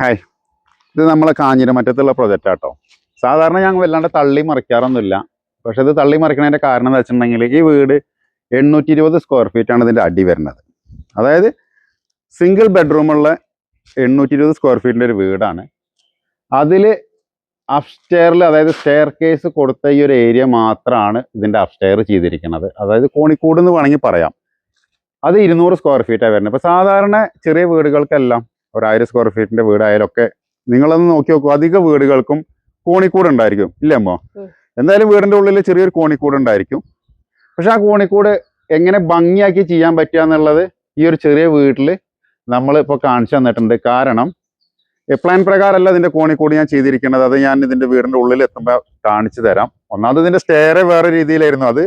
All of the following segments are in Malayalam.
ഹായ്, ഇത് നമ്മളെ കാഞ്ഞിരമറ്റത്തുള്ള പ്രൊജക്റ്റ് ആട്ടോ. സാധാരണ ഞങ്ങൾ വല്ലാണ്ട് തള്ളി മറിക്കാറൊന്നുമില്ല. പക്ഷെ ഇത് തള്ളി മറിക്കണതിൻ്റെ കാരണം എന്താ വെച്ചിട്ടുണ്ടെങ്കിൽ ഈ വീട് 820 സ്ക്വയർ ഫീറ്റ് ആണ് ഇതിൻ്റെ അടി വരുന്നത്. അതായത് സിംഗിൾ ബെഡ്റൂമുള്ള 820 സ്ക്വയർ ഫീറ്റിൻ്റെ ഒരു വീടാണ്. അതിൽ അപ്സ്റ്റെയറിൽ, അതായത് സ്റ്റെയർ കേസ് കൊടുത്ത ഈ ഒരു ഏരിയ മാത്രമാണ് ഇതിൻ്റെ അപ്സ്റ്റെയർ ചെയ്തിരിക്കുന്നത്. അതായത് കോണിക്കൂട് എന്ന് വേണമെങ്കിൽ പറയാം. അത് 200 സ്ക്വയർ ഫീറ്റാണ് വരുന്നത്. ഇപ്പോൾ സാധാരണ ചെറിയ വീടുകൾക്കെല്ലാം 1000 സ്ക്വയർ ഫീറ്റിൻ്റെ വീടായാലൊക്കെ നിങ്ങളൊന്ന് നോക്കി നോക്കൂ, അധിക വീടുകൾക്കും കോണിക്കൂട് ഉണ്ടായിരിക്കും, ഇല്ലേ അമ്മോ? എന്തായാലും വീടിൻ്റെ ഉള്ളിൽ ചെറിയൊരു കോണിക്കൂട് ഉണ്ടായിരിക്കും. പക്ഷെ ആ കോണിക്കൂട് എങ്ങനെ ഭംഗിയാക്കി ചെയ്യാൻ പറ്റുക എന്നുള്ളത് ഈ ഒരു ചെറിയ വീട്ടിൽ നമ്മൾ ഇപ്പോൾ കാണിച്ചു തന്നിട്ടുണ്ട്. കാരണം പ്ലാൻ പ്രകാരമല്ല ഇതിൻ്റെ കോണിക്കൂട് ഞാൻ ചെയ്തിരിക്കുന്നത്. അത് ഞാൻ ഇതിൻ്റെ വീടിൻ്റെ ഉള്ളിൽ എത്തുമ്പോൾ കാണിച്ചു തരാം. ഒന്നാമത് ഇതിൻ്റെ സ്റ്റെയർ വേറെ രീതിയിലായിരുന്നു, അത്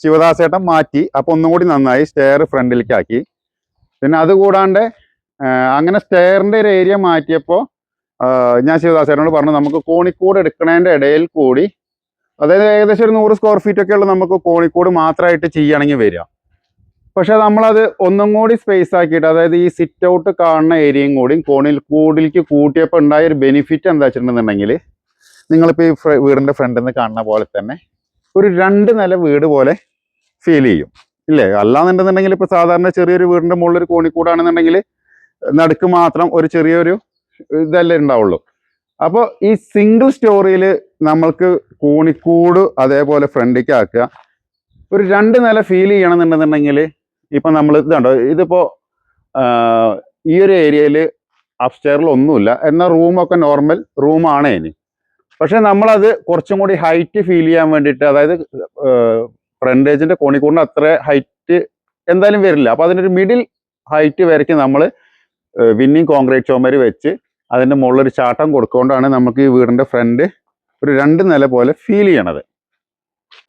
ശിവദാസേട്ടൻ മാറ്റി. അപ്പോൾ ഒന്നും കൂടി നന്നായി സ്റ്റെയർ ഫ്രണ്ടിലേക്ക് ആക്കി. പിന്നെ അതുകൂടാണ്ട് അങ്ങനെ സ്റ്റെയറിൻ്റെ ഒരു ഏരിയ മാറ്റിയപ്പോൾ ഞാൻ ശിവദാസേട്ടനോട് പറഞ്ഞു, നമുക്ക് കോണിക്കൂട് എടുക്കുന്നതിൻ്റെ ഇടയിൽ കൂടി, അതായത് ഏകദേശം ഒരു 100 സ്ക്വയർ ഫീറ്റ് ഒക്കെ ഉള്ള നമുക്ക് കോണിക്കൂട് മാത്രമായിട്ട് ചെയ്യുകയാണെങ്കിൽ വരിക. പക്ഷെ നമ്മളത് ഒന്നും കൂടി സ്പേസ് ആക്കിയിട്ട്, അതായത് ഈ സിറ്റ് ഔട്ട് കാണുന്ന ഏരിയയും കൂടി കൂടിലേക്ക് കൂട്ടിയപ്പോൾ ഉണ്ടായ ഒരു ബെനിഫിറ്റ് എന്താ വെച്ചിട്ടുണ്ടെന്നുണ്ടെങ്കിൽ, നിങ്ങളിപ്പോൾ ഈ വീടിൻ്റെ ഫ്രണ്ടിൽ നിന്ന് കാണുന്ന പോലെ തന്നെ ഒരു 2 നില വീട് പോലെ ഫീൽ ചെയ്യും, ഇല്ലേ? അല്ലാന്നുണ്ടെന്നുണ്ടെങ്കിൽ ഇപ്പോൾ സാധാരണ ചെറിയൊരു വീടിൻ്റെ മുകളിൽ ഒരു കോണിക്കൂടാണെന്നുണ്ടെങ്കിൽ നടുക്ക് മാത്രം ഒരു ചെറിയൊരു ഇതല്ലേ ഉണ്ടാവുള്ളൂ. അപ്പോൾ ഈ സിംഗിൾ സ്റ്റോറിയിൽ നമ്മൾക്ക് കോണിക്കൂട് അതേപോലെ ഫ്രണ്ടിലേക്ക് ആക്കുക, ഒരു 2 നില ഫീൽ ചെയ്യണമെന്നുണ്ടെന്നുണ്ടെങ്കിൽ, ഇപ്പം നമ്മൾ ഇതുണ്ടോ, ഇതിപ്പോൾ ഈ ഒരു ഏരിയയിൽ അപ്സ്റ്റെയറിൽ ഒന്നുമില്ല, എന്നാൽ റൂമൊക്കെ നോർമൽ റൂമാണ് ഇനി. പക്ഷെ നമ്മളത് കുറച്ചും കൂടി ഹൈറ്റ് ഫീൽ ചെയ്യാൻ വേണ്ടിയിട്ട്, അതായത് ഫ്രണ്ടേജിൻ്റെ കോണിക്കൂടിന് അത്ര ഹൈറ്റ് എന്തായാലും വരില്ല. അപ്പോൾ അതിനൊരു മിഡിൽ ഹൈറ്റ് വരയ്ക്ക് നമ്മൾ വിന്നിങ് കോൺക്രീറ്റ് ചുമര് വെച്ച് അതിൻ്റെ മുകളിലൊരു ചാട്ടം കൊടുക്കൊണ്ടാണ് നമുക്ക് ഈ വീടിൻ്റെ ഫ്രണ്ട് ഒരു 2 നില പോലെ ഫീൽ ചെയ്യണത്.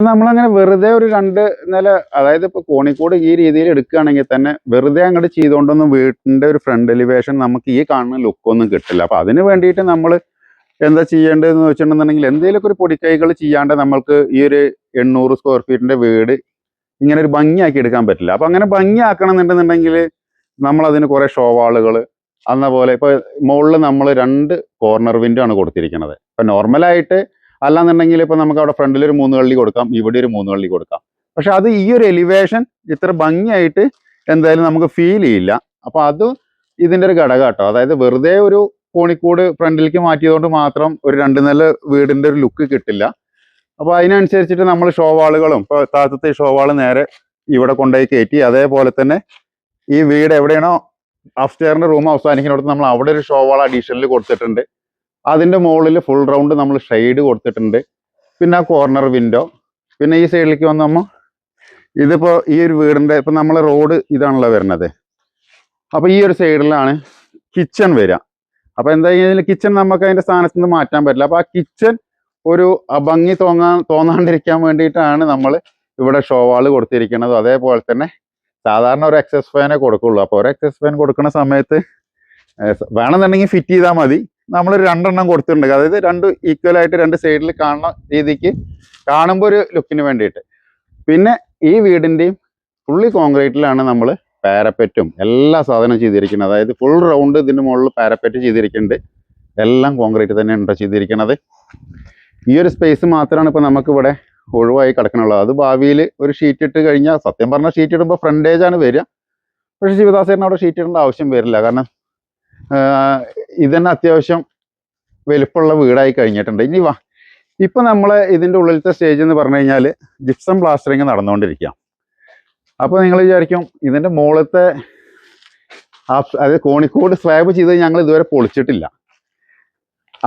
നമ്മളങ്ങനെ വെറുതെ ഒരു 2 നില, അതായത് ഇപ്പോൾ കോണിക്കൂട് ഈ രീതിയിൽ എടുക്കുകയാണെങ്കിൽ തന്നെ വെറുതെ അങ്ങോട്ട് ചെയ്തുകൊണ്ടൊന്നും വീടിൻ്റെ ഒരു ഫ്രണ്ട് എലിവേഷൻ നമുക്ക് ഈ കാണുന്ന ലുക്കൊന്നും കിട്ടില്ല. അപ്പോൾ അതിന് വേണ്ടിയിട്ട് നമ്മൾ എന്താ ചെയ്യേണ്ടതെന്ന് വെച്ചിട്ടുണ്ടെന്നുണ്ടെങ്കിൽ, എന്തെങ്കിലുമൊക്കെ ഒരു പൊടിക്കൈകൾ ചെയ്യാണ്ട് നമ്മൾക്ക് ഈ ഒരു 800 സ്ക്വയർ ഫീറ്റിൻ്റെ വീട് ഇങ്ങനെ ഒരു ഭംഗിയാക്കി എടുക്കാൻ പറ്റില്ല. അപ്പോൾ അങ്ങനെ ഭംഗിയാക്കണം എന്നുണ്ടെന്നുണ്ടെങ്കിൽ നമ്മളതിന് കുറേ ഷോവാളുകൾ അന്ന പോലെ, ഇപ്പോൾ മുകളിൽ നമ്മൾ 2 കോർണർ വിൻഡോ ആണ് കൊടുത്തിരിക്കുന്നത്. ഇപ്പം നോർമലായിട്ട് അല്ലാന്നുണ്ടെങ്കിൽ ഇപ്പോൾ നമുക്ക് അവിടെ ഫ്രണ്ടിൽ ഒരു 3 കള്ളി കൊടുക്കാം, ഇവിടെ ഒരു 3 കള്ളി കൊടുക്കാം. പക്ഷെ അത് ഈ ഒരു എലിവേഷൻ ഇത്ര ഭംഗിയായിട്ട് എന്തായാലും നമുക്ക് ഫീൽ ചെയ്യില്ല. അപ്പോൾ അത് ഇതിൻ്റെ ഒരു ഘടകം കേട്ടോ. അതായത് വെറുതെ ഒരു കോണിക്കൂട് ഫ്രണ്ടിലേക്ക് മാറ്റിയതുകൊണ്ട് മാത്രം ഒരു 2 നില വീടിൻ്റെ ഒരു ലുക്ക് കിട്ടില്ല. അപ്പോൾ അതിനനുസരിച്ചിട്ട് നമ്മൾ ഷോവാളുകളും, ഇപ്പോൾ താഴത്തെ ഷോവാൾ നേരെ ഇവിടെ കൊണ്ടുപോയി കയറ്റി, അതേപോലെ തന്നെ ഈ വീട് എവിടെയാണോ അപ്സ്റ്റെയറിൻ്റെ റൂം അവസാനിക്കുന്നിടത്ത് നമ്മൾ അവിടെ ഒരു ഷോവാൾ അഡീഷണൽ കൊടുത്തിട്ടുണ്ട്. അതിൻ്റെ മുകളിൽ ഫുൾ റൗണ്ട് നമ്മൾ ഷെയ്ഡ് കൊടുത്തിട്ടുണ്ട്. പിന്നെ ആ കോർണർ വിൻഡോ, പിന്നെ ഈ സൈഡിലേക്ക് വന്ന് നമ്മൾ ഇതിപ്പോൾ ഈ ഒരു വീടിൻ്റെ ഇപ്പം നമ്മൾ റോഡ് ഇതാണല്ലോ വരുന്നത്. അപ്പോൾ ഈ ഒരു സൈഡിലാണ് കിച്ചൺ വരിക. അപ്പോൾ എന്താ കഴിഞ്ഞാൽ കിച്ചൺ നമുക്ക് അതിൻ്റെ സ്ഥാനത്ത് നിന്ന് മാറ്റാൻ പറ്റില്ല. അപ്പോൾ ആ കിച്ചൺ ഒരു ഭംഗി തോന്നാണ്ടിരിക്കാൻ വേണ്ടിയിട്ടാണ് നമ്മൾ ഇവിടെ ഷോവാൾ കൊടുത്തിരിക്കുന്നത്. അതേപോലെ തന്നെ സാധാരണ ഒരു എക്സസ് ഫാനേ കൊടുക്കുള്ളൂ. അപ്പോൾ ഒരു എക്സസ് ഫാൻ കൊടുക്കുന്ന സമയത്ത് വേണമെന്നുണ്ടെങ്കിൽ ഫിറ്റ് ചെയ്താൽ മതി. നമ്മളൊരു 2 എണ്ണം കൊടുത്തിട്ടുണ്ട്, അതായത് 2 ഈക്വലായിട്ട് 2 സൈഡിൽ കാണുന്ന രീതിക്ക്, കാണുമ്പോൾ ഒരു ലുക്കിന് വേണ്ടിയിട്ട്. പിന്നെ ഈ വീടിൻ്റെയും ഫുള്ളി കോൺക്രീറ്റിലാണ് നമ്മൾ പാരപ്പറ്റും എല്ലാ സാധനവും ചെയ്തിരിക്കുന്നത്. അതായത് ഫുൾ റൗണ്ട് ഇതിൻ്റെ മുകളിൽ പാരപ്പറ്റ് ചെയ്തിരിക്കുന്നുണ്ട്. എല്ലാം കോൺക്രീറ്റ് തന്നെ ഉണ്ടോ ചെയ്തിരിക്കുന്നത്. ഈ ഒരു സ്പേസ് മാത്രമാണ് ഇപ്പോൾ നമുക്കിവിടെ ഒഴിവായി കിടക്കണുള്ളത്. അത് ഭാവിയിൽ ഒരു ഷീറ്റ് ഇട്ട് കഴിഞ്ഞാൽ, സത്യം പറഞ്ഞാൽ ഷീറ്റ് ഇടുമ്പോൾ ഫ്രണ്ടേജാണ് വരിക. പക്ഷേ ശിവദാസേട്ടന് അവിടെ ഷീറ്റ് ഇടേണ്ട ആവശ്യം വരില്ല. കാരണം ഇതന്നെ അത്യാവശ്യം വലുപ്പമുള്ള വീടായി കഴിഞ്ഞിട്ടുണ്ട്. ഇനി ഇപ്പം നമ്മൾ ഇതിൻ്റെ ഉള്ളിലത്തെ സ്റ്റേജ് എന്ന് പറഞ്ഞു കഴിഞ്ഞാൽ ജിപ്സം പ്ലാസ്റ്ററിങ് നടന്നുകൊണ്ടിരിക്കുക. അപ്പോൾ നിങ്ങൾ വിചാരിക്കും ഇതിൻ്റെ മുകളിലത്തെ അതായത് കോണിക്കൂട് സ്ലാബ് ചെയ്ത് ഞങ്ങൾ ഇതുവരെ പൊളിച്ചിട്ടില്ല.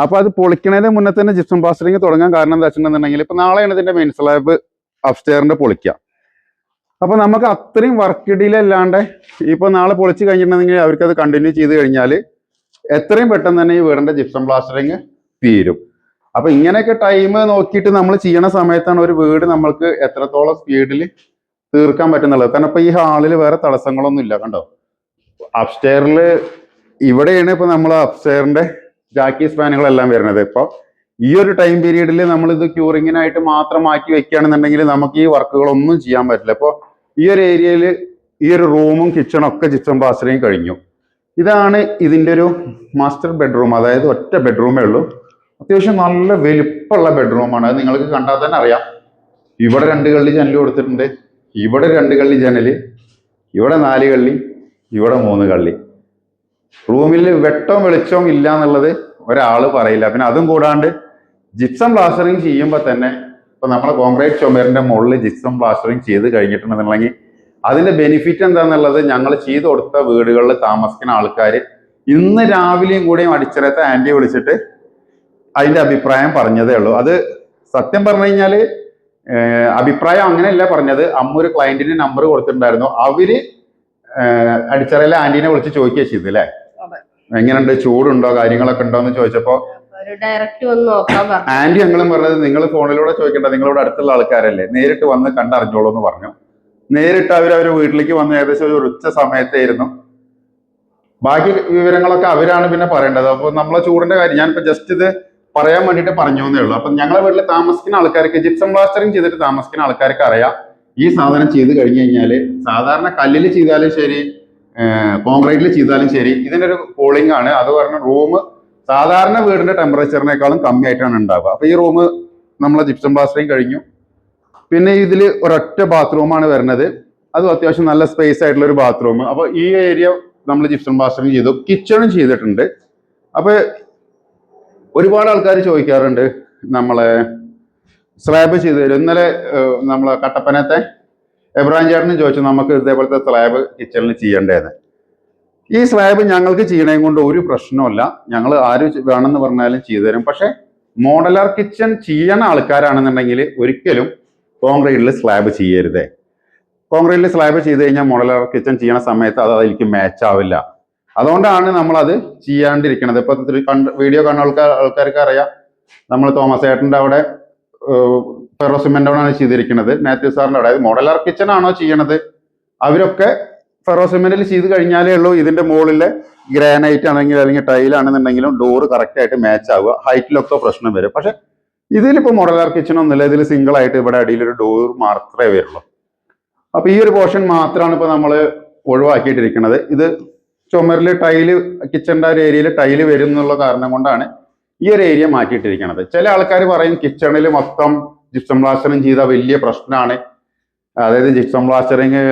അപ്പോൾ അത് പൊളിക്കണതിന് മുന്നേ തന്നെ ജിപ്സം പ്ലാസ്റ്ററിങ് തുടങ്ങാൻ കാരണം എന്താ വെച്ചിട്ടുണ്ടെന്നുണ്ടെങ്കിൽ, ഇപ്പോൾ നാളെയാണ് ഇതിൻ്റെ മെയിൻ സ്ലാബ് അപ്സ്റ്റെയറിൻ്റെ പൊളിക്കുക. അപ്പോൾ നമുക്ക് അത്രയും വർക്ക് ഡിലേ അല്ലാണ്ട് ഇപ്പോൾ നാളെ പൊളിച്ച് കഴിഞ്ഞിട്ടുണ്ടെങ്കിൽ അവർക്കത് കണ്ടിന്യൂ ചെയ്ത് കഴിഞ്ഞാൽ എത്രയും പെട്ടെന്ന് തന്നെ ഈ വീടിൻ്റെ ജിപ്സം പ്ലാസ്റ്ററിങ് തീരും. അപ്പോൾ ഇങ്ങനെയൊക്കെ ടൈം നോക്കിയിട്ട് നമ്മൾ ചെയ്യണ സമയത്താണ് ഒരു വീട് നമ്മൾക്ക് എത്രത്തോളം സ്പീഡിൽ തീർക്കാൻ പറ്റുന്നുള്ളത്. കാരണം ഇപ്പോൾ ഈ ഹാളിൽ വേറെ തടസ്സങ്ങളൊന്നും ഇല്ല, കണ്ടോ? അപ്സ്റ്റെയറിൽ ഇവിടെയാണ് ഇപ്പോൾ നമ്മൾ അപ്സ്റ്റെയറിൻ്റെ ജാക്കി സ്പാനുകളെല്ലാം വരുന്നത്. ഇപ്പോൾ ഈ ഒരു ടൈം പീരീഡിൽ നമ്മളിത് ക്യൂറിങ്ങിനായിട്ട് മാത്രം മാറ്റി വെക്കുകയാണെന്നുണ്ടെങ്കിൽ നമുക്ക് ഈ വർക്കുകളൊന്നും ചെയ്യാൻ പറ്റില്ല. ഇപ്പോൾ ഈ ഒരു ഏരിയയിൽ ഈ ഒരു റൂമും കിച്ചണും ഒക്കെ ജിപ്സം പ്ലാസ്റ്ററിങ് കഴിഞ്ഞു. ഇതാണ് ഇതിൻ്റെ ഒരു മാസ്റ്റർ ബെഡ്റൂം. അതായത് ഒറ്റ ബെഡ്റൂമേ ഉള്ളൂ. അത്യാവശ്യം നല്ല വലിപ്പമുള്ള ബെഡ്റൂമാണ്. അത് നിങ്ങൾക്ക് കണ്ടാൽ തന്നെ അറിയാം. ഇവിടെ 2 കള്ളി ജനൽ കൊടുത്തിട്ടുണ്ട്, ഇവിടെ 2 കള്ളി ജനൽ, ഇവിടെ 4 കള്ളി, ഇവിടെ 3 കള്ളി. റൂമിൽ വെട്ടവും വെളിച്ചവും ഇല്ല എന്നുള്ളത് ഒരാൾ പറയില്ല. പിന്നെ അതും കൂടാണ്ട് ജിപ്സം പ്ലാസ്റ്ററിങ് ചെയ്യുമ്പോൾ തന്നെ ഇപ്പൊ നമ്മളെ കോൺക്രീറ്റ് ചുമരിന്റെ മുകളിൽ ജിപ്സം പ്ലാസ്റ്ററിങ് ചെയ്ത് കഴിഞ്ഞിട്ടുണ്ടെന്നുണ്ടെങ്കിൽ അതിന്റെ ബെനിഫിറ്റ് എന്താണെന്നുള്ളത് ഞങ്ങൾ ചെയ്തു കൊടുത്ത വീടുകളിൽ താമസിക്കുന്ന ആൾക്കാർ ഇന്ന് രാവിലെയും കൂടെയും അടിച്ചിറത്തെ ആന്റിയെ വിളിച്ചിട്ട് അതിന്റെ അഭിപ്രായം പറഞ്ഞതേ ഉള്ളൂ. അത് സത്യം പറഞ്ഞു കഴിഞ്ഞാല് അഭിപ്രായം അങ്ങനെയല്ല പറഞ്ഞത്. അമ്മ ഒരു ക്ലയന്റിന് നമ്പർ കൊടുത്തിട്ടുണ്ടായിരുന്നു. അവര് അടിച്ചറയിലെ ആന്റീനെ വിളിച്ച് ചോദിക്കുക ചെയ്തു അല്ലേ, എങ്ങനെയുണ്ട്, ചൂടുണ്ടോ, കാര്യങ്ങളൊക്കെ ഉണ്ടോ എന്ന് ചോദിച്ചപ്പോ ആന്റി ഞങ്ങളും പറഞ്ഞത് നിങ്ങൾ ഫോണിലൂടെ ചോദിക്കേണ്ട, നിങ്ങളോട് അടുത്തുള്ള ആൾക്കാരല്ലേ, നേരിട്ട് വന്ന് കണ്ടറിഞ്ഞോളൂ എന്ന് പറഞ്ഞു. നേരിട്ട് അവരവരുടെ വീട്ടിലേക്ക് വന്ന് ഏകദേശം ഒരു ഉച്ച സമയത്തായിരുന്നു. ബാക്കി വിവരങ്ങളൊക്കെ അവരാണ് പിന്നെ പറയേണ്ടത്. അപ്പൊ നമ്മളെ ചൂടിന്റെ കാര്യം ഞാനിപ്പോ ജസ്റ്റ് ഇത് പറയാൻ വേണ്ടിയിട്ട് പറഞ്ഞു എന്നേ ഉള്ളൂ. അപ്പൊ ഞങ്ങളെ വീട്ടിൽ താമസിക്കുന്ന ആൾക്കാർക്ക്, ജിപ്സം പ്ലാസ്റ്ററിങ് ചെയ്തിട്ട് താമസിക്കുന്ന ആൾക്കാർക്ക് അറിയാം ഈ സാധനം ചെയ്ത് കഴിഞ്ഞു കഴിഞ്ഞാല് സാധാരണ കല്ലിൽ ചെയ്താലും ശരി കോൺക്രീറ്റിൽ ചെയ്താലും ശരി ഇതിന്റെ ഒരു കൂളിംഗ് ആണ്. അത് പറഞ്ഞ റൂം സാധാരണ വീടിന്റെ ടെമ്പറേച്ചറിനേക്കാളും കമ്മിയായിട്ടാണ് ഉണ്ടാവുക. അപ്പൊ ഈ റൂം നമ്മളെ ജിപ്സം പ്ലാസ്റ്ററിങ് കഴിഞ്ഞു. പിന്നെ ഇതിൽ ഒരൊറ്റ ബാത്റൂമാണ് വരുന്നത്. അതും അത്യാവശ്യം നല്ല സ്പേസ് ആയിട്ടുള്ള ഒരു ബാത്റൂം. അപ്പൊ ഈ ഏരിയ നമ്മൾ ജിപ്സം പ്ലാസ്റ്ററിങ് ചെയ്തു, കിച്ചണും ചെയ്തിട്ടുണ്ട്. അപ്പൊ ഒരുപാട് ആൾക്കാർ ചോദിക്കാറുണ്ട് നമ്മളെ സ്ലാബ് ചെയ്തു തരും. ഇന്നലെ നമ്മളെ കട്ടപ്പനത്തെ എബ്രാഹിം ചേട്ടനും ചോദിച്ചു നമുക്ക് ഇതേപോലത്തെ സ്ലാബ് കിച്ചണിൽ ചെയ്യേണ്ടതെന്ന്. ഈ സ്ലാബ് ഞങ്ങൾക്ക് ചെയ്യണേ കൊണ്ട് ഒരു പ്രശ്നമല്ല, ഞങ്ങൾ ആര് വേണമെന്ന് പറഞ്ഞാലും ചെയ്തു തരും. പക്ഷെ മോഡലർ കിച്ചൺ ചെയ്യണ ആൾക്കാരാണെന്നുണ്ടെങ്കിൽ ഒരിക്കലും കോൺക്രീറ്റിൽ സ്ലാബ് ചെയ്യരുതേ. കോൺക്രീറ്റിൽ സ്ലാബ് ചെയ്ത് കഴിഞ്ഞാൽ മോഡലർ കിച്ചൺ ചെയ്യണ സമയത്ത് അത് അതിലേക്ക് മാച്ച് ആവില്ല. അതുകൊണ്ടാണ് നമ്മളത് ചെയ്യാണ്ടിരിക്കണത്. ഇപ്പൊ വീഡിയോ കാണുന്ന ആൾക്കാർക്ക് അറിയാം, നമ്മൾ തോമസ് ഏട്ടൻ്റെ അവിടെ ഫെറോ സിമെന്റോടാണ് ചെയ്തിരിക്കുന്നത്. മാത്യു സാറിന്റെ അവിടെ, അതായത് മോഡലർ കിച്ചൺ ആണോ ചെയ്യണത് അവരൊക്കെ ഫെറോ സിമെന്റിൽ ചെയ്ത് കഴിഞ്ഞാലേ ഉള്ളൂ ഇതിന്റെ മുകളിലെ ഗ്രാനൈറ്റ് ആണെങ്കിൽ അല്ലെങ്കിൽ ടൈലാണെന്നുണ്ടെങ്കിലും ഡോറ് കറക്റ്റ് ആയിട്ട് മാച്ച് ആവുക. ഹൈറ്റിലൊക്കെ പ്രശ്നം വരും. പക്ഷെ ഇതിലിപ്പോ മോഡലർ കിച്ചൺ ഒന്നുമില്ല. ഇതിൽ സിംഗിൾ ആയിട്ട് ഇവിടെ അടിയിൽ ഒരു ഡോർ മാത്രമേ വരുള്ളൂ. അപ്പൊ ഈ ഒരു പോർഷൻ മാത്രമാണ് ഇപ്പൊ നമ്മൾ ഒഴിവാക്കിയിട്ടിരിക്കുന്നത്. ഇത് ചുമരില് ടൈല്, കിച്ചണിന്റെ ഒരു ഏരിയയിൽ ടൈല് വരും എന്നുള്ള കാരണം കൊണ്ടാണ് ഈ ഒരു ഏരിയ മാറ്റിയിട്ടിരിക്കുന്നത്. ചില ആൾക്കാർ പറയും കിച്ചണിൽ മൊത്തം ജിപ്സം പ്ലാസ്റ്ററിങ് ചെയ്താൽ വലിയ പ്രശ്നമാണ്, അതായത് ജിപ്സം പ്ലാസ്റ്ററിങ്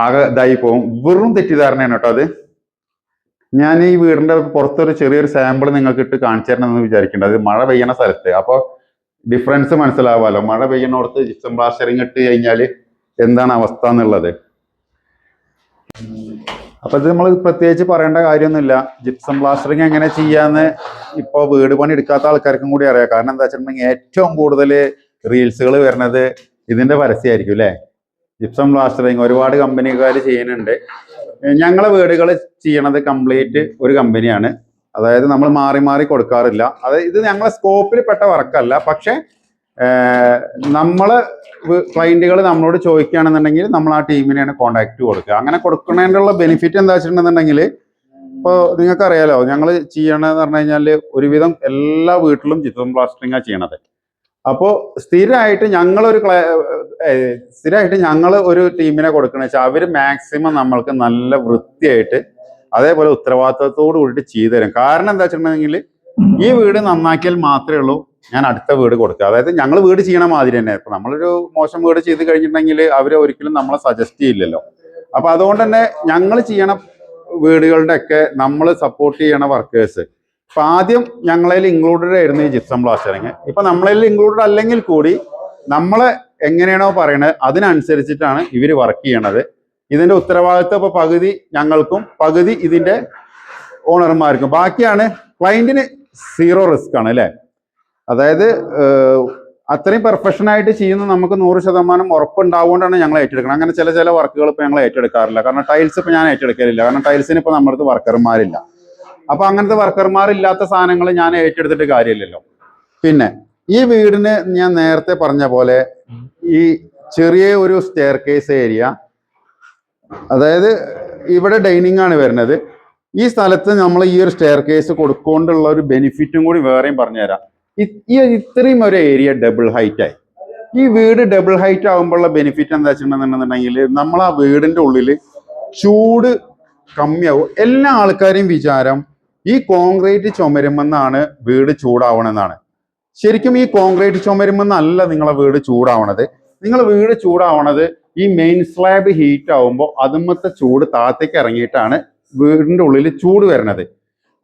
ആകെ ഇതായി പോകും. വെറും തെറ്റിദ്ധാരണയാണ് കേട്ടോ അത്. ഞാൻ ഈ വീടിന്റെ പുറത്തൊരു ചെറിയൊരു സാമ്പിൾ നിങ്ങൾക്ക് ഇട്ട് കാണിച്ചു തരണമെന്ന് വിചാരിക്കേണ്ടത്. അത് മഴ പെയ്യണ സ്ഥലത്ത്, അപ്പോൾ ഡിഫറൻസ് മനസ്സിലാവാമല്ലോ. മഴ പെയ്യണോടത്ത് ജിപ്സം പ്ലാസ്റ്ററിങ് ഇട്ട് കഴിഞ്ഞാൽ എന്താണ് അവസ്ഥ എന്നുള്ളത്. അപ്പൊ ഇത് നമ്മൾ പ്രത്യേകിച്ച് പറയേണ്ട കാര്യമൊന്നുമില്ല. ജിപ്സം പ്ലാസ്റ്ററിങ് എങ്ങനെ ചെയ്യാന്ന് ഇപ്പോൾ വീട് പണി എടുക്കാത്ത ആൾക്കാർക്കും കൂടി അറിയാം. കാരണം എന്താ വെച്ചിട്ടുണ്ടെങ്കിൽ ഏറ്റവും കൂടുതൽ റീൽസുകൾ വരുന്നത് ഇതിന്റെ പരസ്യമായിരിക്കും അല്ലേ. ജിപ്സം പ്ലാസ്റ്ററിങ് ഒരുപാട് കമ്പനിക്കാർ ചെയ്യുന്നുണ്ട്. ഞങ്ങളെ വീടുകൾ ചെയ്യണത് കംപ്ലീറ്റ് ഒരു കമ്പനിയാണ്. അതായത് നമ്മൾ മാറി മാറി കൊടുക്കാറില്ല. അതായത് ഇത് ഞങ്ങളെ സ്കോപ്പിൽ പെട്ട വർക്കല്ല. പക്ഷെ നമ്മള് ക്ലയന്റുകൾ നമ്മളോട് ചോദിക്കുകയാണെന്നുണ്ടെങ്കിൽ നമ്മൾ ആ ടീമിനെയാണ് കോണ്ടാക്ട് കൊടുക്കുക. അങ്ങനെ കൊടുക്കുന്നതിനുള്ള ബെനിഫിറ്റ് എന്താ വെച്ചിട്ടുണ്ടെന്നുണ്ടെങ്കിൽ, ഇപ്പോൾ നിങ്ങൾക്ക് അറിയാലോ ഞങ്ങൾ ചെയ്യണമെന്ന് പറഞ്ഞു കഴിഞ്ഞാൽ ഒരുവിധം എല്ലാ വീട്ടിലും ജിപ്സം പ്ലാസ്റ്ററിങ്ങാണ് ചെയ്യണത്. അപ്പോൾ സ്ഥിരമായിട്ട് ഞങ്ങൾ ഒരു ടീമിനെ കൊടുക്കണമെന്ന് വെച്ചാൽ അവർ മാക്സിമം നമ്മൾക്ക് നല്ല വൃത്തിയായിട്ട് അതേപോലെ ഉത്തരവാദിത്തത്തോട് കൂടിയിട്ട് ചെയ്തു തരും. കാരണം എന്താ വെച്ചിട്ടുണ്ടെങ്കിൽ ഈ വീട് നന്നാക്കിയാൽ മാത്രമേ ഉള്ളൂ ഞാൻ അടുത്ത വീട് കൊടുക്കുക. അതായത് ഞങ്ങൾ വീട് ചെയ്യണ മാതിരി തന്നെ. ഇപ്പൊ നമ്മളൊരു മോശം വീട് ചെയ്ത് കഴിഞ്ഞിട്ടുണ്ടെങ്കിൽ അവർ ഒരിക്കലും നമ്മളെ സജസ്റ്റ് ചെയ്യില്ലല്ലോ. അപ്പൊ അതുകൊണ്ട് തന്നെ ഞങ്ങൾ ചെയ്യണ വീടുകളുടെ ഒക്കെ നമ്മൾ സപ്പോർട്ട് ചെയ്യണ വർക്കേഴ്സ് ഇപ്പൊ ആദ്യം ഞങ്ങളതിൽ ഇൻക്ലൂഡഡ് ആയിരുന്നു ഈ ജിപ്സം പ്ലാസ്റ്ററിങ്. ഇപ്പൊ നമ്മളതിൽ ഇൻക്ലൂഡഡ് അല്ലെങ്കിൽ കൂടി നമ്മളെ എങ്ങനെയാണോ പറയണത് അതിനനുസരിച്ചിട്ടാണ് ഇവർ വർക്ക് ചെയ്യണത്. ഇതിന്റെ ഉത്തരവാദിത്വം ഇപ്പൊ പകുതി ഞങ്ങൾക്കും പകുതി ഇതിന്റെ ഓണർമാർക്കും. ബാക്കിയാണ് ക്ലയന്റിന് സീറോ റിസ്ക് ആണ് അല്ലേ. അതായത് അത്രയും പെർഫെക്ഷൻ ആയിട്ട് ചെയ്യുന്ന നമുക്ക് 100% ഉറപ്പുണ്ടാവുകൊണ്ടാണ് ഞങ്ങൾ ഏറ്റെടുക്കുന്നത്. അങ്ങനെ ചില വർക്കുകൾ ഇപ്പൊ ഞങ്ങൾ ഏറ്റെടുക്കാറില്ല. കാരണം ടൈൽസ് ഇപ്പൊ ഞാൻ ഏറ്റെടുക്കലില്ല. കാരണം ടൈൽസിന് ഇപ്പൊ നമ്മുടെ അടുത്ത് വർക്കർമാരില്ല. അപ്പൊ അങ്ങനത്തെ വർക്കർമാരില്ലാത്ത സാധനങ്ങൾ ഞാൻ ഏറ്റെടുത്തിട്ട് കാര്യമില്ലല്ലോ. പിന്നെ ഈ വീടിന് ഞാൻ നേരത്തെ പറഞ്ഞ പോലെ ഈ ചെറിയ ഒരു സ്റ്റെയർ കേസ് ഏരിയ, അതായത് ഇവിടെ ഡൈനിങ് ആണ് വരുന്നത്. ഈ സ്ഥലത്ത് നമ്മൾ ഈ ഒരു സ്റ്റെയർ കേസ് കൊടുക്കൊണ്ടുള്ള ഒരു ബെനിഫിറ്റും കൂടി വേറെയും പറഞ്ഞുതരാം. ഇത്രയും ഒരു ഏരിയ ഡബിൾ ഹൈറ്റ് ആയി. ഈ വീട് ഡബിൾ ഹൈറ്റ് ആകുമ്പോഴുള്ള ബെനിഫിറ്റ് എന്താ വെച്ചിട്ടുണ്ടെന്നുണ്ടെങ്കിൽ നമ്മൾ ആ വീടിന്റെ ഉള്ളിൽ ചൂട് കമ്മിയാവും. എല്ലാ ആൾക്കാരെയും വിചാരം ഈ കോൺക്രീറ്റ് ചുമരുമെന്നാണ് വീട് ചൂടാവണമെന്നാണ്. ശരിക്കും ഈ കോൺക്രീറ്റ് ചുമരുമെന്നല്ല നിങ്ങളെ വീട് ചൂടാവണത്. നിങ്ങളെ വീട് ചൂടാവണത് ഈ മെയിൻ സ്ലാബ് ഹീറ്റ് ആവുമ്പോൾ അതുമത്തെ ചൂട് താഴത്തേക്ക് ഇറങ്ങിയിട്ടാണ് വീടിന്റെ ഉള്ളിൽ ചൂട് വരുന്നത്.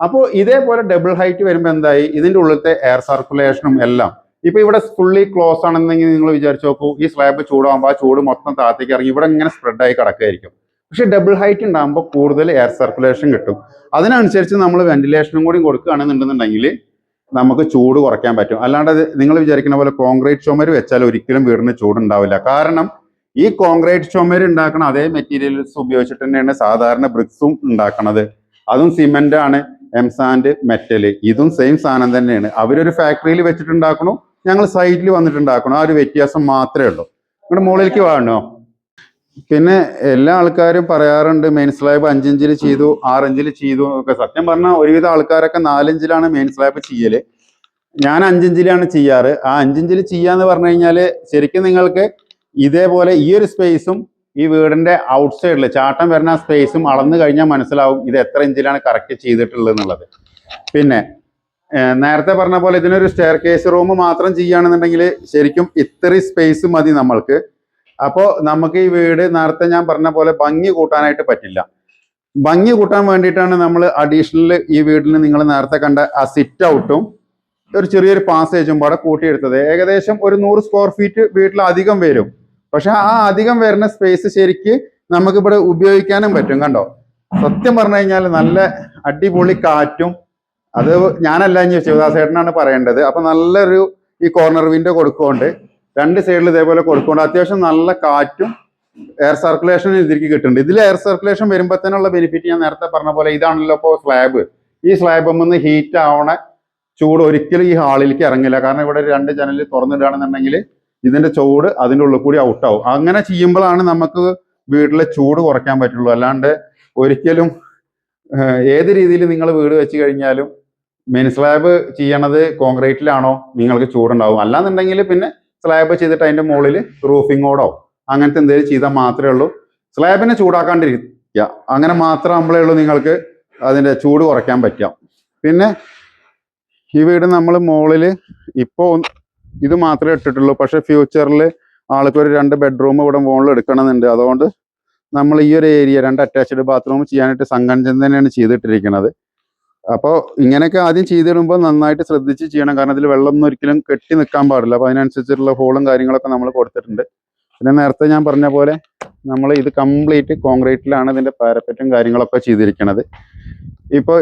അപ്പോൾ ഇതേപോലെ ഡബിൾ ഹൈറ്റ് വരുമ്പോൾ എന്തായി, ഇതിന്റെ ഉള്ളിലത്തെ എയർ സർക്കുലേഷനും എല്ലാം ഇപ്പൊ ഇവിടെ ഫുള്ളി ക്ലോസ് ആണെന്നെങ്കിൽ നിങ്ങൾ വിചാരിച്ചു നോക്കൂ, ഈ സ്ലാബ് ചൂടാകുമ്പോൾ ആ ചൂട് മൊത്തം താഴത്തേക്ക് ഇറങ്ങി ഇവിടെ ഇങ്ങനെ സ്പ്രെഡ് ആയി കിടക്കുകയായിരിക്കും. പക്ഷെ ഡബിൾ ഹൈറ്റ് ഉണ്ടാകുമ്പോൾ കൂടുതൽ എയർ സർക്കുലേഷൻ കിട്ടും. അതിനനുസരിച്ച് നമ്മൾ വെന്റിലേഷനും കൂടി കൊടുക്കുകയാണെന്നുണ്ടെന്നുണ്ടെങ്കിൽ നമുക്ക് ചൂട് കുറയ്ക്കാൻ പറ്റും. അല്ലാണ്ട് നിങ്ങൾ വിചാരിക്കുന്ന പോലെ കോൺക്രീറ്റ് ചുമര് വെച്ചാൽ ഒരിക്കലും വീടിന് ചൂടുണ്ടാവില്ല. കാരണം ഈ കോൺക്രീറ്റ് ചുമര് ഉണ്ടാക്കുന്ന അതേ മെറ്റീരിയൽസ് ഉപയോഗിച്ചിട്ട് തന്നെയാണ് സാധാരണ ബ്രിക്സും ഉണ്ടാക്കണത്. അതും സിമെന്റ് ആണ്, എംസാൻഡ്, മെറ്റല്, ഇതും സെയിം സാധനം തന്നെയാണ്. അവരൊരു ഫാക്ടറിയിൽ വെച്ചിട്ടുണ്ടാക്കണു, ഞങ്ങൾ സൈറ്റിൽ വന്നിട്ടുണ്ടാക്കണു. ആ ഒരു വ്യത്യാസം മാത്രമേ ഉള്ളൂ. നിങ്ങളുടെ മുകളിലേക്ക് വാങ്ങണോ? പിന്നെ എല്ലാ ആൾക്കാരും പറയാറുണ്ട് മെയിൻ സ്ലാബ് 5 ഇഞ്ചിൽ ചെയ്തു, 6 ഇഞ്ചിൽ ചെയ്തു ഒക്കെ. സത്യം പറഞ്ഞാൽ ഒരുവിധ ആൾക്കാരൊക്കെ 4 ഇഞ്ചിലാണ് മെയിൻ സ്ലാബ് ചെയ്യല്. ഞാൻ 5 ഇഞ്ചിലാണ് ചെയ്യാറ്. ആ 5 ഇഞ്ചിൽ ചെയ്യാന്ന് പറഞ്ഞു കഴിഞ്ഞാൽ ശരിക്കും നിങ്ങൾക്ക് ഇതേപോലെ ഈ ഒരു സ്പേസും ഈ വീടിന്റെ ഔട്ട് സൈഡിൽ ചാട്ടം വരുന്ന സ്പേസും അളന്നു കഴിഞ്ഞാൽ മനസ്സിലാവും ഇത് എത്ര ഇഞ്ചിലാണ് കറക്റ്റ് ചെയ്തിട്ടുള്ളത് എന്നുള്ളത്. പിന്നെ നേരത്തെ പറഞ്ഞ പോലെ ഇതിനൊരു സ്റ്റെയർ കേസ് റൂം മാത്രം ചെയ്യുകയാണെന്നുണ്ടെങ്കിൽ ശരിക്കും ഇത്രയും സ്പേസ് മതി നമ്മൾക്ക്. അപ്പോൾ നമുക്ക് ഈ വീട് നേരത്തെ ഞാൻ പറഞ്ഞ പോലെ ഭംഗി കൂട്ടാനായിട്ട് പറ്റില്ല. ഭംഗി കൂട്ടാൻ വേണ്ടിയിട്ടാണ് നമ്മൾ അഡീഷണൽ ഈ വീടിന് നിങ്ങൾ നേരത്തെ കണ്ട ആ സിറ്റ് ഔട്ടും ഒരു ചെറിയൊരു പാസേജും പാടെ കൂട്ടിയെടുത്തത്. ഏകദേശം ഒരു 100 സ്ക്വയർ ഫീറ്റ് വീട്ടിൽ അധികം വരും. പക്ഷെ ആ അധികം വരുന്ന സ്പേസ് ശരിക്ക് നമുക്ക് ഇവിടെ ഉപയോഗിക്കാനും പറ്റും. കണ്ടോ, സത്യം പറഞ്ഞു കഴിഞ്ഞാൽ നല്ല അടിപൊളി കാറ്റും. അത് ഞാനല്ല, ഇനി ശിവദാസേട്ടനാണ് പറയേണ്ടത്. അപ്പൊ നല്ലൊരു ഈ കോർണർ വിൻഡോ കൊടുക്കുകൊണ്ട് 2 സൈഡിൽ ഇതേപോലെ കൊടുക്കുകൊണ്ട് അത്യാവശ്യം നല്ല കാറ്റും എയർ സർക്കുലേഷൻ ഇതിലേക്ക് കിട്ടുന്നുണ്ട്. ഇതിൽ എയർ സർക്കുലേഷൻ വരുമ്പോൾ തന്നെയുള്ള ബെനിഫിറ്റ് ഞാൻ നേരത്തെ പറഞ്ഞ പോലെ ഇതാണല്ലോ. ഇപ്പോൾ സ്ലാബ്, ഈ സ്ലാബിൽ ഹീറ്റ് ആവണ ചൂട് ഒരിക്കലും ഈ ഹാളിലേക്ക് ഇറങ്ങില്ല. കാരണം ഇവിടെ 2 ജനൽ തുറന്നിടുകയാണെന്നുണ്ടെങ്കിൽ ഇതിന്റെ ചൂട് അതിൻ്റെ ഉള്ളിൽ കൂടി ഔട്ടാവും. അങ്ങനെ ചെയ്യുമ്പോഴാണ് നമുക്ക് വീട്ടിലെ ചൂട് കുറയ്ക്കാൻ പറ്റുള്ളൂ. അല്ലാണ്ട് ഒരിക്കലും ഏത് രീതിയിൽ നിങ്ങൾ വീട് വെച്ച് കഴിഞ്ഞാലും മെയിൻ സ്ലാബ് ചെയ്യണത് കോൺക്രീറ്റിലാണോ നിങ്ങൾക്ക് ചൂടുണ്ടാവും. അല്ലാന്നുണ്ടെങ്കിൽ പിന്നെ സ്ലാബ് ചെയ്തിട്ട് അതിന്റെ മുകളിൽ റൂഫിങ്ങോടോ അങ്ങനത്തെ എന്തെങ്കിലും ചെയ്താൽ മാത്രമേ ഉള്ളൂ. സ്ലാബിനെ ചൂടാക്കാണ്ടിരിക്കുക, അങ്ങനെ മാത്രമേ ഉള്ളൂ നിങ്ങൾക്ക് അതിന്റെ ചൂട് കുറയ്ക്കാൻ പറ്റുക. പിന്നെ ഈ വീട് നമ്മൾ മുകളിൽ ഇപ്പോൾ ഇത് മാത്രമേ ഇട്ടിട്ടുള്ളൂ. പക്ഷെ ഫ്യൂച്ചറിൽ ആൾക്കൊരു 2 ബെഡ്റൂം ഇവിടെ മുകളിൽ എടുക്കണമെന്നുണ്ട്. അതുകൊണ്ട് നമ്മൾ ഈ ഒരു ഏരിയ 2 അറ്റാച്ച്ഡ് ബാത്റൂം ചെയ്യാനായിട്ട് സംഘഞ്ചൻ തന്നെയാണ് ചെയ്തിട്ടിരിക്കുന്നത്. അപ്പോൾ ഇങ്ങനെയൊക്കെ ആദ്യം ചെയ്തിടുമ്പോൾ നന്നായിട്ട് ശ്രദ്ധിച്ച് ചെയ്യണം. കാരണം ഇതിൽ വെള്ളമൊന്നും ഒരിക്കലും കെട്ടി നിൽക്കാൻ പാടില്ല. അപ്പോൾ അതിനനുസരിച്ചിട്ടുള്ള ഹോളും കാര്യങ്ങളൊക്കെ നമ്മൾ കൊടുത്തിട്ടുണ്ട്. പിന്നെ നേരത്തെ ഞാൻ പറഞ്ഞ പോലെ നമ്മൾ ഇത് കംപ്ലീറ്റ് കോൺക്രീറ്റിലാണ് ഇതിൻ്റെ പാരപ്പറ്റും കാര്യങ്ങളൊക്കെ ചെയ്തിരിക്കുന്നത്. ഇപ്പോൾ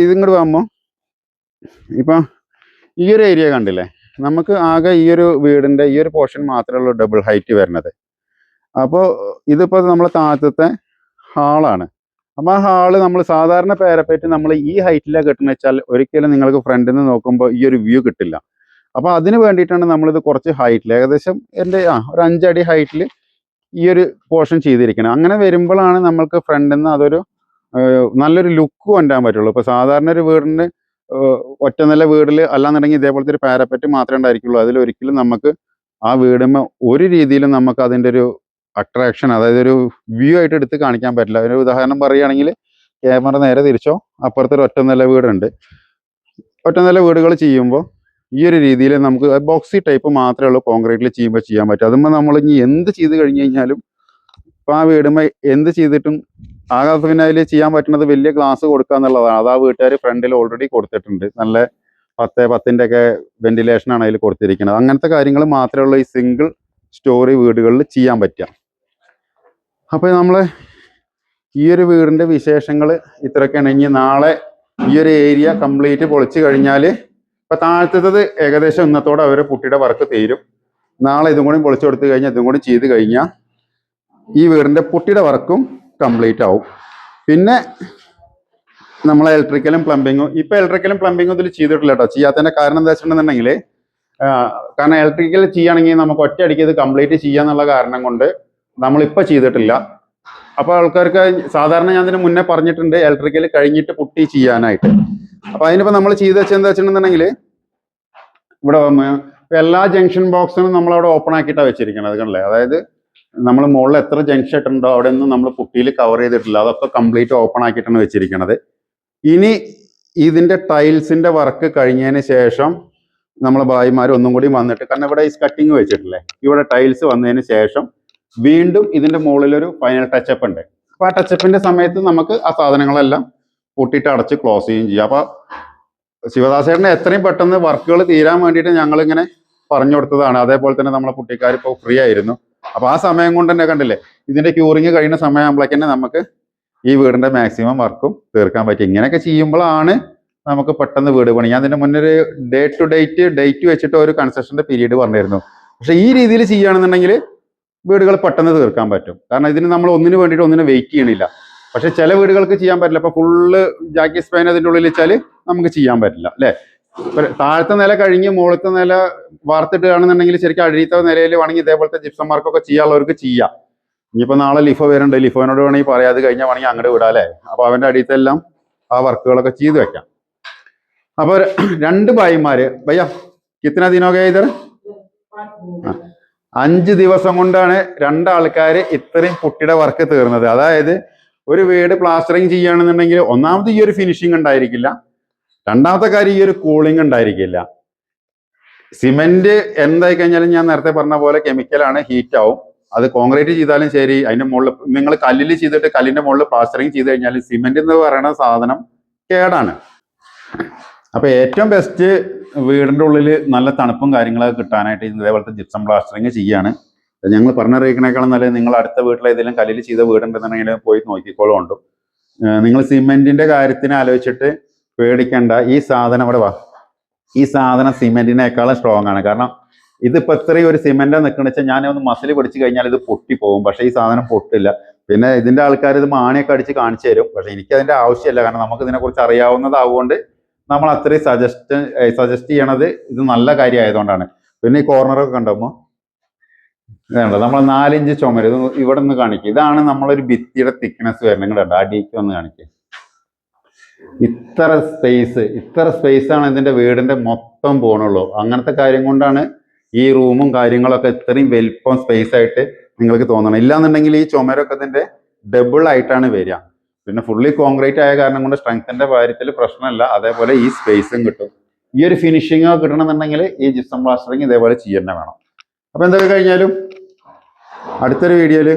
ഇതിങ്ങോട്ട് പോകുമ്പോൾ ഇപ്പം ഈ ഒരു ഏരിയ കണ്ടില്ലേ, നമുക്ക് ആകെ ഈ ഒരു വീടിൻ്റെ ഈ ഒരു പോർഷൻ മാത്രമേ ഉള്ളൂ ഡബിൾ ഹൈറ്റ് വരുന്നത്. അപ്പോൾ ഇതിപ്പോൾ നമ്മൾ താഴത്തെ ഹാളാണ്. അപ്പം ആ ഹാള് നമ്മൾ സാധാരണ പാരപ്പറ്റ് നമ്മൾ ഈ ഹൈറ്റിലാണ് കെട്ടുന്നത് വെച്ചാൽ ഒരിക്കലും നിങ്ങൾക്ക് ഫ്രണ്ടിൽ നിന്ന് നോക്കുമ്പോൾ ഈ ഒരു വ്യൂ കിട്ടില്ല. അപ്പോൾ അതിന് വേണ്ടിയിട്ടാണ് നമ്മളിത് കുറച്ച് ഹൈറ്റിൽ, ഏകദേശം എൻ്റെ ഒരു 5 അടി ഹൈറ്റിൽ ഈ ഒരു പോർഷൻ ചെയ്തിരിക്കണം. അങ്ങനെ വരുമ്പോഴാണ് നമ്മൾക്ക് ഫ്രണ്ടിൽ നിന്ന് അതൊരു നല്ലൊരു ലുക്ക് കൊണ്ടുവരാൻ പറ്റുള്ളൂ. ഇപ്പോൾ സാധാരണ ഒരു വീടിന് ഒറ്റ നില വീടിൽ അല്ലാന്നുണ്ടെങ്കിൽ ഇതേപോലത്തെ ഒരു പാരപ്പറ്റ് മാത്രമേ ഉണ്ടായിരിക്കുള്ളൂ. അതിലൊരിക്കലും നമുക്ക് ആ വീടുമ്പോൾ ഒരു രീതിയിലും നമുക്ക് അതിൻ്റെ ഒരു അട്രാക്ഷൻ, അതായത് ഒരു വ്യൂ ആയിട്ട് എടുത്ത് കാണിക്കാൻ പറ്റില്ല. ഒരു ഉദാഹരണം പറയുകയാണെങ്കിൽ ക്യാമറ നേരെ തിരിച്ചോ, അപ്പുറത്തൊരു ഒറ്റ നില വീടുണ്ട്. ഒറ്റ നില വീടുകൾ ചെയ്യുമ്പോൾ ഈ ഒരു രീതിയിൽ നമുക്ക് ബോക്സി ടൈപ്പ് മാത്രമേ ഉള്ളൂ കോൺക്രീറ്റിൽ ചെയ്യുമ്പോൾ ചെയ്യാൻ പറ്റും. അതുമ്പോൾ നമ്മൾ ഇനി എന്ത് ചെയ്ത് കഴിഞ്ഞ് കഴിഞ്ഞാലും ഇപ്പം ആ വീടുമ്പോൾ എന്ത് ചെയ്തിട്ടും ആകാശ പിന്നെ അതിൽ ചെയ്യാൻ പറ്റുന്നത് വലിയ ഗ്ലാസ് കൊടുക്കുക എന്നുള്ളതാണ്. അത് ആ വീട്ടുകാർ ഫ്രണ്ടിൽ ഓൾറെഡി കൊടുത്തിട്ടുണ്ട്. നല്ല 10-10 ഒക്കെ വെന്റിലേഷനാണ് അതിൽ കൊടുത്തിരിക്കുന്നത്. അങ്ങനത്തെ കാര്യങ്ങൾ മാത്രമേ ഉള്ളൂ ഈ സിംഗിൾ സ്റ്റോറി വീടുകളിൽ ചെയ്യാൻ പറ്റുക. അപ്പോൾ നമ്മൾ ഈ ഒരു വീടിൻ്റെ വിശേഷങ്ങൾ ഇത്രയൊക്കെയാണ്. ഇനി നാളെ ഈ ഒരു ഏരിയ കംപ്ലീറ്റ് പൊളിച്ച് കഴിഞ്ഞാൽ ഇപ്പം താഴത്തത് ഏകദേശം ഇന്നത്തോടെ അവർ പുട്ടിയുടെ വർക്ക് തീരും. നാളെ ഇതും കൂടി പൊളിച്ചു കൊടുത്തു കഴിഞ്ഞാൽ ഇതും കൂടി ചെയ്ത് കഴിഞ്ഞാൽ ഈ വീടിൻ്റെ പുട്ടിയുടെ വർക്കും കംപ്ലീറ്റ് ആവും. പിന്നെ നമ്മളെ ഇലക്ട്രിക്കലും പ്ലംബിങ്ങും, ഇപ്പം ഇലക്ട്രിക്കലും പ്ലംബിങ്ങും ഇതിൽ ചെയ്തിട്ടില്ല കേട്ടോ. ചെയ്യാത്തതിൻ്റെ കാരണം എന്താ വെച്ചിട്ടുണ്ടെന്നുണ്ടെങ്കിൽ കാരണം ഇലക്ട്രിക്കൽ ചെയ്യുകയാണെങ്കിൽ നമുക്ക് ഒറ്റയടിക്ക് ഇത് കംപ്ലീറ്റ് ചെയ്യാന്നുള്ള കാരണം കൊണ്ട് നമ്മളിപ്പോൾ ചെയ്തിട്ടില്ല. അപ്പോൾ ആൾക്കാർക്ക് സാധാരണ ഞാൻ ഇതിന് മുന്നേ പറഞ്ഞിട്ടുണ്ട് ഇലക്ട്രിക്കൽ കഴിഞ്ഞിട്ട് പുട്ടി ചെയ്യാനായിട്ട്. അപ്പോൾ അതിനിപ്പോൾ നമ്മൾ ചെയ്ത് വെച്ചെന്താ വെച്ചിട്ടുണ്ടെന്നുണ്ടെങ്കിൽ ഇവിടെ എല്ലാ ജംഗ്ഷൻ ബോക്സിനും നമ്മളവിടെ ഓപ്പൺ ആക്കിയിട്ടാണ് വെച്ചിരിക്കുന്നത്. കണ്ടല്ലേ, അതായത് നമ്മൾ മുകളിൽ എത്ര ജംഗ്ഷൻ ഇട്ടുണ്ടോ അവിടെ ഒന്നും നമ്മൾ പുട്ടിയിൽ കവർ ചെയ്തിട്ടില്ല. അതൊക്കെ കംപ്ലീറ്റ് ഓപ്പൺ ആക്കിയിട്ടാണ് വെച്ചിരിക്കുന്നത്. ഇനി ഇതിന്റെ ടൈൽസിന്റെ വർക്ക് കഴിഞ്ഞതിന് ശേഷം നമ്മളെ ഭായിമാർ ഒന്നും കൂടി വന്നിട്ട്, കാരണം ഇവിടെ ഈ കട്ടിങ് വെച്ചിട്ടില്ലേ, ഇവിടെ ടൈൽസ് വന്നതിന് ശേഷം വീണ്ടും ഇതിന്റെ മുകളിലൊരു ഫൈനൽ ടച്ചപ്പ് ഉണ്ട്. അപ്പൊ ആ ടച്ചപ്പിന്റെ സമയത്ത് നമുക്ക് ആ സാധനങ്ങളെല്ലാം പൂട്ടിയിട്ട് അടച്ച് ക്ലോസ് ചെയ്യുകയും ചെയ്യാം. അപ്പൊ ശിവദാസേട്ടന് എത്രയും പെട്ടെന്ന് വർക്കുകൾ തീരാൻ വേണ്ടിയിട്ട് ഞങ്ങൾ ഇങ്ങനെ പറഞ്ഞു കൊടുത്തതാണ്. അതേപോലെ തന്നെ നമ്മളെ കുട്ടിക്കാർ ഇപ്പോൾ ഫ്രീ ആയിരുന്നു. അപ്പൊ ആ സമയം കൊണ്ട് തന്നെ കണ്ടില്ലേ, ഇതിന്റെ ക്യൂറിങ് കഴിയുന്ന സമയമാകുമ്പോഴേക്ക് തന്നെ നമുക്ക് ഈ വീടിന്റെ മാക്സിമം വർക്കും തീർക്കാൻ പറ്റും. ഇങ്ങനെയൊക്കെ ചെയ്യുമ്പോഴാണ് നമുക്ക് പെട്ടെന്ന് വീട് പണി. ഞാൻ അതിന്റെ മുന്നേ ഒരു ഡേറ്റ് വെച്ചിട്ട് ഒരു കൺസ്ട്രക്ഷന്റെ പീരീഡ് പറഞ്ഞിരുന്നു. പക്ഷെ ഈ രീതിയിൽ ചെയ്യുകയാണെന്നുണ്ടെങ്കിൽ വീടുകൾ പെട്ടെന്ന് തീർക്കാൻ പറ്റും. കാരണം ഇതിന് നമ്മൾ ഒന്നിനു വേണ്ടിയിട്ട് ഒന്നിനും വെയിറ്റ് ചെയ്യണില്ല. പക്ഷെ ചില വീടുകൾക്ക് ചെയ്യാൻ പറ്റില്ല. ഇപ്പൊ ഫുള്ള് ജാക്കി സ്പൈൻ അതിൻ്റെ ഉള്ളിൽ വെച്ചാൽ നമുക്ക് ചെയ്യാൻ പറ്റില്ല അല്ലെ. താഴത്തെ നില കഴിഞ്ഞ് മുകളിലത്തെ നില വാർത്തിട്ടുകയാണെന്നുണ്ടെങ്കിൽ ശരിക്കും അടിയത്തെ നിലയിൽ വേണമെങ്കിൽ ഇതേപോലത്തെ ജിപ്സം വർക്കൊക്കെ ചെയ്യാനുള്ളവർക്ക് ചെയ്യാം. ഇനിയിപ്പോ നാളെ ലിഫോ വരുന്നുണ്ട്, ലിഫോനോട് വേണമെങ്കിൽ പറയാം, അത് കഴിഞ്ഞാൽ വേണമെങ്കിൽ അങ്ങോട്ട് വിടാം അല്ലെ. അപ്പൊ അവന്റെ അടിയത്തെല്ലാം ആ വർക്കുകളൊക്കെ ചെയ്ത് വെക്കാം. അപ്പൊ 2 ഭായിമാര് ഭയ്യ കിത്തന ദിനോകെ ഇതർ 5 ദിവസം കൊണ്ടാണ് 2 ആൾക്കാര് ഇത്രയും പുട്ടിയുടെ വർക്ക് തീർന്നത്. അതായത് ഒരു വീട് പ്ലാസ്റ്ററിങ് ചെയ്യുകയാണെന്നുണ്ടെങ്കിൽ ഒന്നാമത് ഈ ഒരു ഫിനിഷിങ് ഉണ്ടായിരിക്കില്ല, രണ്ടാമത്തെ കാര്യം ഈ ഒരു കൂളിംഗ് ഉണ്ടായിരിക്കില്ല. സിമെന്റ് എന്തായി കഴിഞ്ഞാലും ഞാൻ നേരത്തെ പറഞ്ഞ പോലെ കെമിക്കലാണ്, ഹീറ്റ് ആവും. അത് കോൺക്രീറ്റ് ചെയ്താലും ശരി, അതിന്റെ മുകളിൽ നിങ്ങൾ കല്ലിൽ ചെയ്തിട്ട് കല്ലിന്റെ മുകളിൽ പ്ലാസ്റ്ററിങ് ചെയ്ത് കഴിഞ്ഞാൽ സിമെന്റ് എന്ന് പറയുന്ന സാധനം കേടാണ്. അപ്പൊ ഏറ്റവും ബെസ്റ്റ് വീടിന്റെ ഉള്ളിൽ നല്ല തണുപ്പും കാര്യങ്ങളൊക്കെ കിട്ടാനായിട്ട് ഇതേപോലത്തെ ജിപ്സം പ്ലാസ്റ്ററിങ് ചെയ്യാണ്. ഞങ്ങൾ പറഞ്ഞറിയിക്കണേക്കാളും നല്ലത് നിങ്ങൾ അടുത്ത വീട്ടിൽ ഏതെങ്കിലും കല്ലിൽ ചെയ്ത വീടുണ്ടെന്നുണ്ടെങ്കിൽ പോയി നോക്കിക്കോളുണ്ട്. നിങ്ങൾ സിമെന്റിന്റെ കാര്യത്തിന് ആലോചിച്ചിട്ട് പേടിക്കണ്ട. ഈ സാധനം ഇവിടെ വാ, ഈ സാധനം സിമെന്റിനേക്കാളും സ്ട്രോങ് ആണ്. കാരണം ഇതിപ്പോ ഇത്രയും ഒരു സിമെന്റ് നിൽക്കണെന്ന് വെച്ചാൽ ഞാൻ ഒന്ന് മസിൽ പിടിച്ച് കഴിഞ്ഞാൽ ഇത് പൊട്ടിപ്പോകും. പക്ഷെ ഈ സാധനം പൊട്ടില്ല. പിന്നെ ഇതിന്റെ ആൾക്കാർ ഇത് മാണിയൊക്കെ അടിച്ച് കാണിച്ചു തരും. പക്ഷെ എനിക്ക് അതിന്റെ ആവശ്യമില്ല. കാരണം നമുക്ക് ഇതിനെക്കുറിച്ച് അറിയാവുന്നതാവുകൊണ്ട് നമ്മൾ അത്രയും സജസ്റ്റ് ചെയ്യണത് ഇത് നല്ല കാര്യം ആയതുകൊണ്ടാണ്. പിന്നെ ഈ കോർണറൊക്കെ കണ്ടുമ്പോൾ ഇതുണ്ട്, നമ്മൾ 4 ഇഞ്ച് ചുമര് ഇത് ഇവിടെ നിന്ന് കാണിക്കുക. ഇതാണ് നമ്മളൊരു ഭിത്തിയുടെ തിക്നെസ് വരുന്നത്. നിങ്ങളുടെ അടിക്ക് വന്ന് കാണിക്കുക. ഇത്ര സ്പേസ് ആണ് ഇതിന്റെ വീടിന്റെ മൊത്തം പോണുള്ളൂ. അങ്ങനത്തെ കാര്യം കൊണ്ടാണ് ഈ റൂമും കാര്യങ്ങളൊക്കെ ഇത്രയും വലിപ്പം സ്പേസ് ആയിട്ട് നിങ്ങൾക്ക് തോന്നണം. ഇല്ലാന്നുണ്ടെങ്കിൽ ഈ ചുമരൊക്കെ ഇതിന്റെ ഡബിൾ ആയിട്ടാണ് വരിക. പിന്നെ ഫുള്ളി കോൺക്രീറ്റ് ആയ കാരണം കൊണ്ട് സ്ട്രെങ്ത്തിന്റെ കാര്യത്തിൽ പ്രശ്നമില്ല. അതേപോലെ ഈ സ്പേസും കിട്ടും. ഈ ഒരു ഫിനിഷിംഗ് കിട്ടണമെന്നുണ്ടെങ്കിൽ ഈ ജിപ്സം പ്ലാസ്റ്ററിങ് ഇതേപോലെ ചെയ്യന്നെ വേണം. അപ്പൊ എന്തൊക്കെ കഴിഞ്ഞാലും അടുത്തൊരു വീഡിയോയിൽ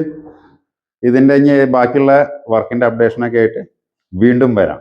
ഇതിന്റെ ബാക്കിയുള്ള വർക്കിന്റെ അപ്ഡേഷനൊക്കെ ആയിട്ട് വീണ്ടും വരാം.